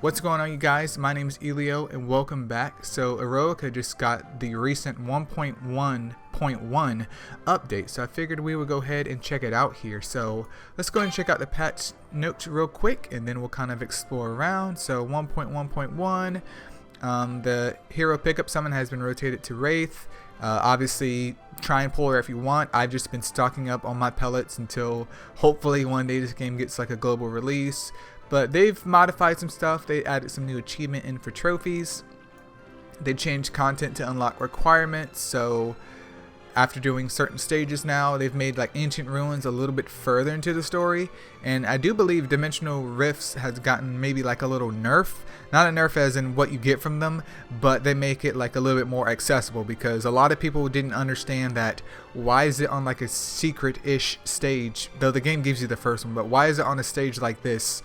What's going on, you guys? My name is Eileo and welcome back. So Eroica just got the recent 1.1.1 update, so I figured we would go ahead and check it out here. So let's go ahead and check out the patch notes real quick and then we'll kind of explore around. So 1.1.1, the hero pickup summon has been rotated to Wraith. Obviously try and pull her if you want. I've just been stocking up on my pellets until hopefully one day this game gets like a global release. But they've modified some stuff. They added some new achievement in for trophies. They changed content to unlock requirements. So after doing certain stages now, they've made like Ancient Ruins a little bit further into the story. And I do believe Dimensional Rifts has gotten maybe like a little nerf. Not a nerf as in what you get from them, but they make it like a little bit more accessible, because a lot of people didn't understand that why is it on like a secret-ish stage, though the game gives you the first one, but why is it on a stage like this?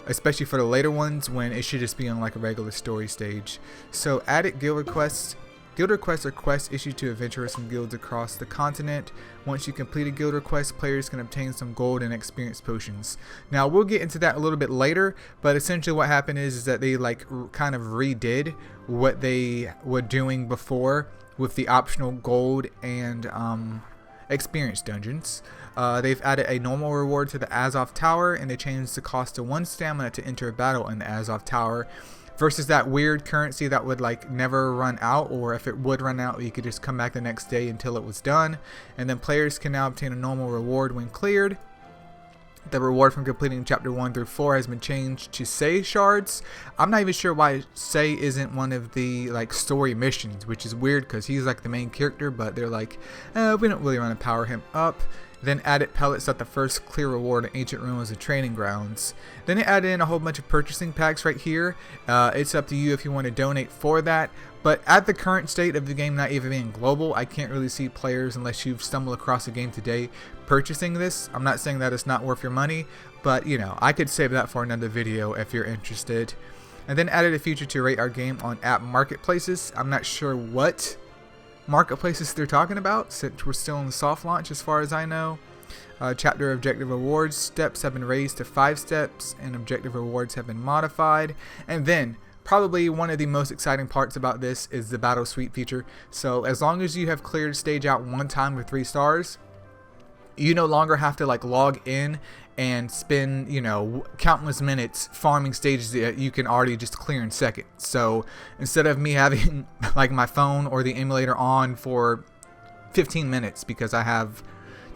Especially for the later ones when it should just be on like a regular story stage. So added guild requests. Guild requests are quests issued to adventurers from guilds across the continent. Once you complete a guild request, players can obtain some gold and experience potions. Now we'll get into that a little bit later, but essentially what happened is that they like kind of redid what they were doing before with the optional gold and experience dungeons. They've added a normal reward to the Azov Tower, and they changed the cost to 1 stamina to enter a battle in the Azov Tower, versus that weird currency that would like never run out, or if it would run out you could just come back the next day until it was done. And then players can now obtain a normal reward when cleared. The reward from completing chapter 1 through 4 has been changed to Say shards. I'm not even sure why Say isn't one of the like story missions, which is weird because he's like the main character, but they're like, we don't really want to power him up. Then added pellets at the first clear reward in Ancient Ruins and Training Grounds. Then it added in a whole bunch of purchasing packs right here. It's up to you if you want to donate for that. But at the current state of the game not even being global, I can't really see players, unless you've stumbled across a game today, purchasing this. I'm not saying that it's not worth your money, but you know, I could save that for another video if you're interested. And then added a feature to rate our game on app marketplaces. I'm not sure what marketplaces they're talking about, since we're still in the soft launch as far as I know. Chapter objective rewards steps have been raised to 5 steps, and objective rewards have been modified. And then probably one of the most exciting parts about this is the battle suite feature. So as long as you have cleared stage out 1 time with 3 stars, you no longer have to like log in and spend, you know, countless minutes farming stages that you can already just clear in seconds. So instead of me having like my phone or the emulator on for 15 minutes because I have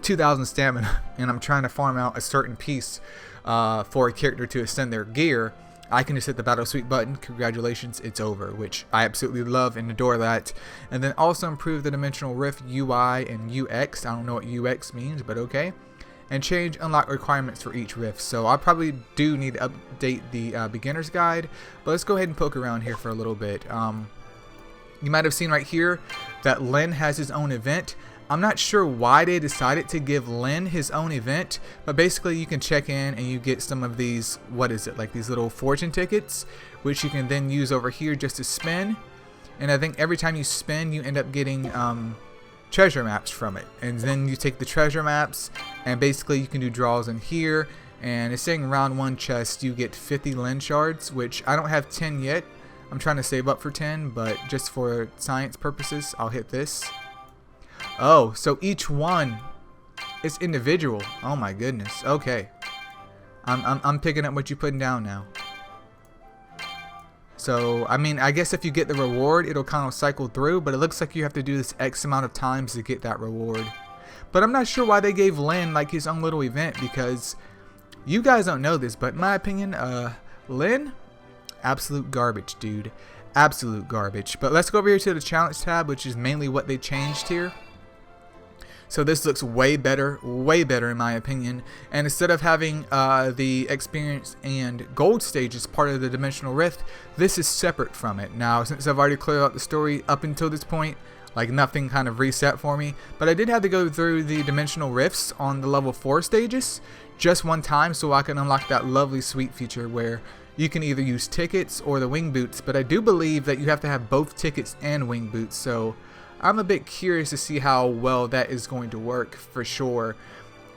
2,000 stamina and I'm trying to farm out a certain piece for a character to extend their gear, I can just hit the battle suite button. Congratulations, it's over, which I absolutely love and adore that. And then also improve the Dimensional Rift UI and UX. I don't know what UX means, but okay. And change unlock requirements for each rift. So I probably do need to update the beginner's guide, but let's go ahead and poke around here for a little bit. You might have seen right here that Lenn has his own event. I'm not sure why they decided to give Lenn his own event, but basically you can check in and you get some of these, what is it, like these little fortune tickets, which you can then use over here just to spin. And I think every time you spin you end up getting treasure maps from it, and then you take the treasure maps and basically you can do draws in here. And it's saying round 1 chest you get 50 Lenn shards, which I don't have 10 yet. I'm trying to save up for 10, but just for science purposes I'll hit this. Oh, so each one is individual. Oh my goodness. Okay, I'm picking up what you're putting down now. So I mean, I guess if you get the reward it'll kind of cycle through, but it looks like you have to do this X amount of times to get that reward. But I'm not sure why they gave Lenn like his own little event, because you guys don't know this, but in my opinion, Lenn, absolute garbage, dude. Absolute garbage. But let's go over here to the challenge tab, which is mainly what they changed here. So this looks way better in my opinion. And instead of having the experience and gold stage as part of the Dimensional Rift, this is separate from it. Now, since I've already cleared out the story up until this point, like nothing kind of reset for me. But I did have to go through the Dimensional Rifts on the level 4 stages just 1 time so I can unlock that lovely sweet feature where you can either use tickets or the wing boots. But I do believe that you have to have both tickets and wing boots. So I'm a bit curious to see how well that is going to work for sure.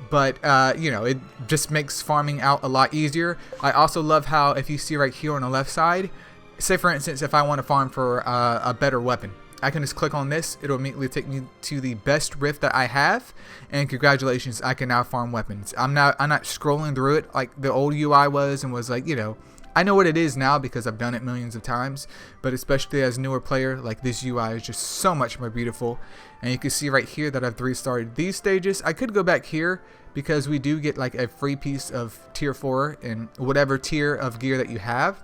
but you know, it just makes farming out a lot easier. I also love how, if you see right here on the left side, say for instance, if I want to farm for a better weapon, I can just click on this. It'll immediately take me to the best rift that I have, and congratulations, I can now farm weapons. I'm not scrolling through it like the old UI was, and was like, you know, I know what it is now because I've done it millions of times, but especially as a newer player, like, this UI is just so much more beautiful. And you can see right here that I've 3-starred these stages. I could go back here because we do get like a free piece of tier 4 in whatever tier of gear that you have,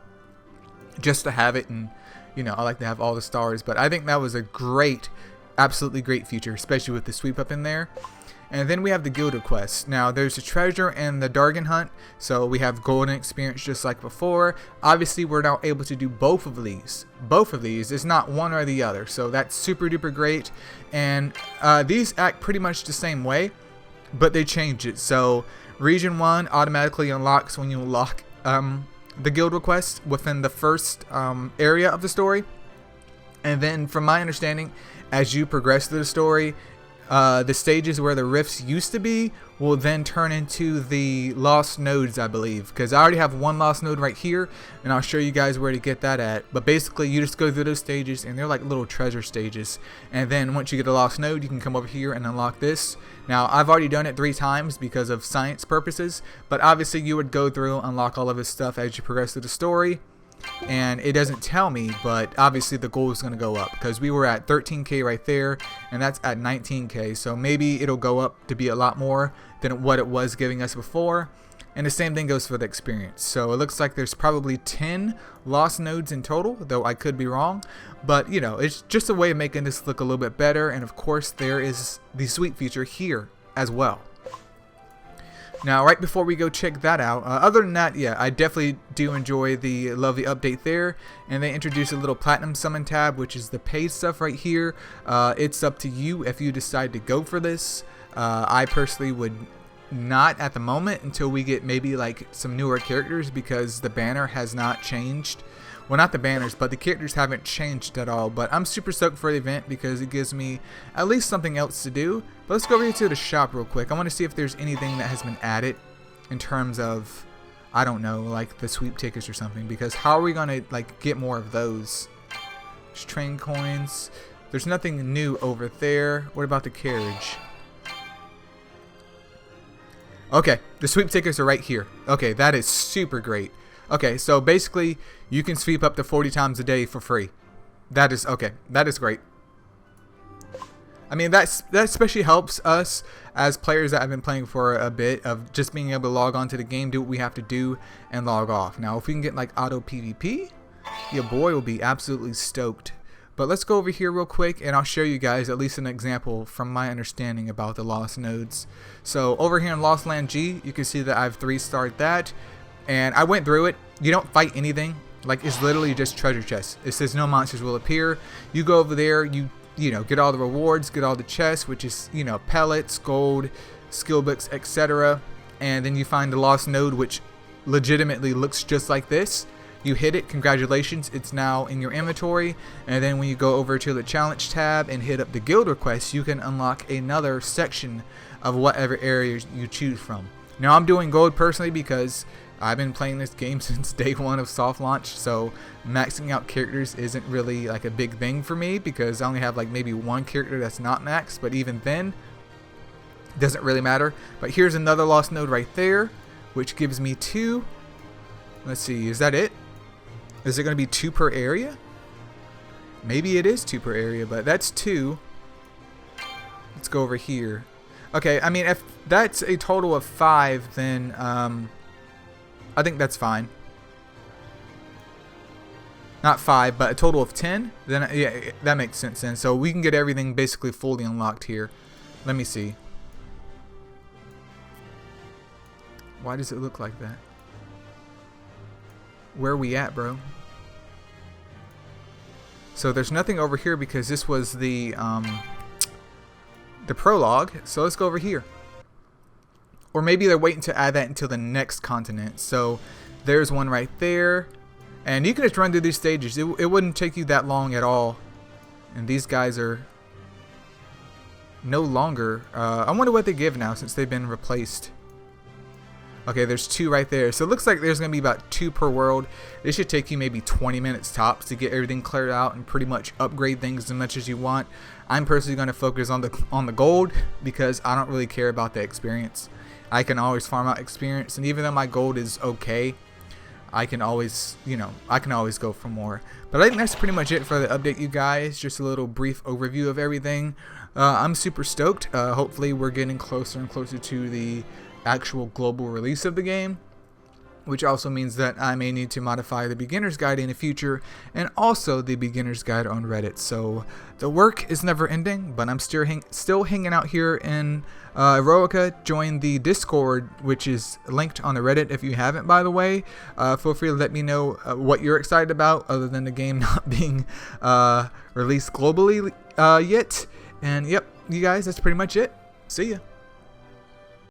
just to have it. And you know, I like to have all the stars, but I think that was a great, absolutely great feature, especially with the sweep up in there. And then we have the guild requests. Now there's the treasure and the Dargon hunt, so we have golden experience just like before. Obviously we're now able to do both of these. It's not one or the other, so that's super duper great. And these act pretty much the same way, but they changed it. So region 1 automatically unlocks when you unlock the guild request within the first area of the story, and then from my understanding, as you progress through the story, the stages where the rifts used to be will then turn into the lost nodes, I believe, because I already have one lost node right here, and I'll show you guys where to get that at. But basically you just go through those stages, and they're like little treasure stages, and then once you get a lost node, you can come over here and unlock this. Now I've already done it 3 times because of science purposes, but obviously you would go through, unlock all of this stuff as you progress through the story. And it doesn't tell me, but obviously the goal is going to go up because we were at 13k right there, and that's at 19k, so maybe it'll go up to be a lot more than what it was giving us before. And the same thing goes for the experience. So it looks like there's probably 10 lost nodes in total, though I could be wrong, but you know, it's just a way of making this look a little bit better. And of course there is the sweep feature here as well. Now, right before we go check that out, other than that, yeah, I definitely do enjoy the lovely update there. And they introduced a little platinum summon tab, which is the paid stuff right here. It's up to you if you decide to go for this. I personally would not at the moment until we get maybe like some newer characters, because the banner has not changed. Well, not the banners, but the characters haven't changed at all. But I'm super stoked for the event because it gives me at least something else to do. But let's go over here to the shop real quick. I want to see if there's anything that has been added in terms of, I don't know, like the sweep tickets or something. Because how are we going to like get more of those? There's train coins. There's nothing new over there. What about the carriage? Okay, the sweep tickets are right here. Okay, that is super great. Okay, so basically you can sweep up to 40 times a day for free. That is okay. That is great. I mean, that especially helps us as players that have been playing for a bit, of just being able to log on to the game, do what we have to do, and log off. Now, if we can get like auto PvP, your boy will be absolutely stoked. But let's go over here real quick, and I'll show you guys at least an example from my understanding about the lost nodes. So over here in Lost Land G, you can see that I've 3-starred that. And I went through it. You don't fight anything. Like, it's literally just treasure chests. It says no monsters will appear. You go over there, you know, get all the rewards, get all the chests, which is, you know, pellets, gold, skill books, etc. And then you find the lost node, which legitimately looks just like this. You hit it, congratulations, it's now in your inventory. And then when you go over to the challenge tab and hit up the guild request, you can unlock another section of whatever area you choose from. Now I'm doing gold personally because I've been playing this game since day 1 of soft launch, so maxing out characters isn't really like a big thing for me because I only have like maybe 1 character that's not maxed, but even then, it doesn't really matter. But here's another lost node right there, which gives me 2. Let's see, is that it? Is it going to be 2 per area? Maybe it is 2 per area, but that's 2. Let's go over here. Okay, I mean, if that's a total of 5, then I think that's fine. Not 5, but a total of 10. Then yeah, that makes sense then. So we can get everything basically fully unlocked here. Let me see. Why does it look like that? Where are we at, bro? So there's nothing over here because this was the prologue. So let's go over here. Or maybe they're waiting to add that until the next continent. So there's one right there. And you can just run through these stages. It wouldn't take you that long at all. And these guys are... no longer. I wonder what they give now since they've been replaced. Okay, there's 2 right there. So it looks like there's going to be about 2 per world. This should take you maybe 20 minutes tops to get everything cleared out and pretty much upgrade things as much as you want. I'm personally going to focus on the gold because I don't really care about the experience. I can always farm out experience, and even though my gold is okay, I can always, I can always go for more. But I think that's pretty much it for the update, you guys. Just a little brief overview of everything. I'm super stoked. Hopefully we're getting closer and closer to the actual global release of the game, which also means that I may need to modify the beginner's guide in the future and also the beginner's guide on Reddit. So the work is never ending, but I'm still hanging out here in Eroica. Join the Discord, which is linked on the Reddit if you haven't, by the way. Feel free to let me know what you're excited about other than the game not being released globally yet. And yep, you guys, that's pretty much it. See ya.